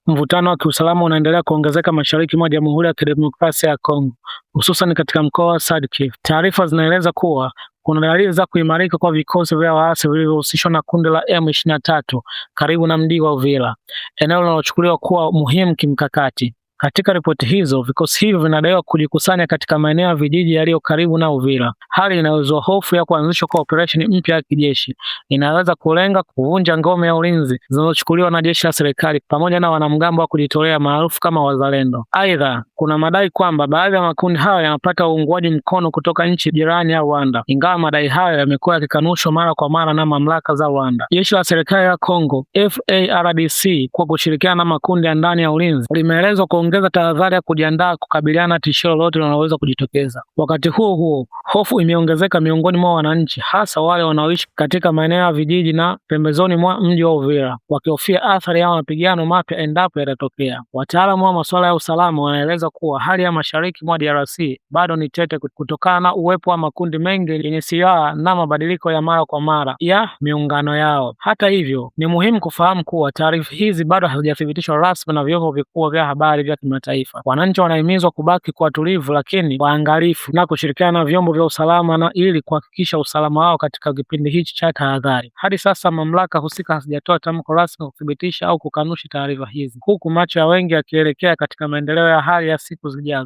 Mvutano wa kiusalama unaendelea kuongezeka mashariki mwa Jamhuri ya Kidemokrasia ya Kongo, hususan katika mkoa wa Sud Kivu. Taarifa zinaeleza kuwa kuna dalili za kuimarika kwa vikosi vya waasi vilivyohusishwa na kundi la M23 karibu na mji wa Uvira, eneo linalochukuliwa kuwa muhimu kimkakati. Katika ripoti hizo, vikosi hivyo vinadaiwa kujikusanya katika maeneo ya vijiji yaliyo karibu na Uvira, hali inayozua hofu ya kuanzishwa kwa operesheni mpya ya kijeshi inaweza kulenga kuvunja ngome ya ulinzi zinazochukuliwa na jeshi la serikali pamoja na wanamgambo wa kujitolea maarufu kama Wazalendo. Aidha, kuna madai kwamba baadhi ya makundi hayo yanapata uungwaji mkono kutoka nchi jirani ya Rwanda, ingawa madai hayo yamekuwa yakikanushwa mara kwa mara na mamlaka za Rwanda. Jeshi la serikali ya Kongo FARDC kwa kushirikiana na makundi ya ndani ya ulinzi limeelezwa kuongeza tahadhari ya kujiandaa kukabiliana na tishio lolote linaloweza kujitokeza. Wakati huo huo, hofu imeongezeka miongoni mwa wananchi, hasa wale wanaoishi katika maeneo ya vijiji na pembezoni mwa mji wa Uvira, wakihofia athari ya mapigano mapya endapo yatatokea. Wataalamu wa masuala ya usalama wanaeleza kuwa hali ya mashariki mwa DRC bado ni tete kutokana na uwepo wa makundi mengi yenye silaha na mabadiliko ya mara kwa mara ya miungano yao. Hata hivyo, ni muhimu kufahamu kuwa taarifa hizi bado hazijathibitishwa rasmi na vyombo vikubwa vya habari vya kimataifa. Wananchi wanahimizwa kubaki kwa tulivu lakini waangalifu na kushirikiana na vyombo vya usalama na ili kuhakikisha usalama wao katika kipindi hichi cha tahadhari. Hadi sasa mamlaka husika hazijatoa tamko rasmi kuthibitisha au kukanusha taarifa hizi, huku macho ya wengi yakielekea katika maendeleo ya hali ya siku zijazo.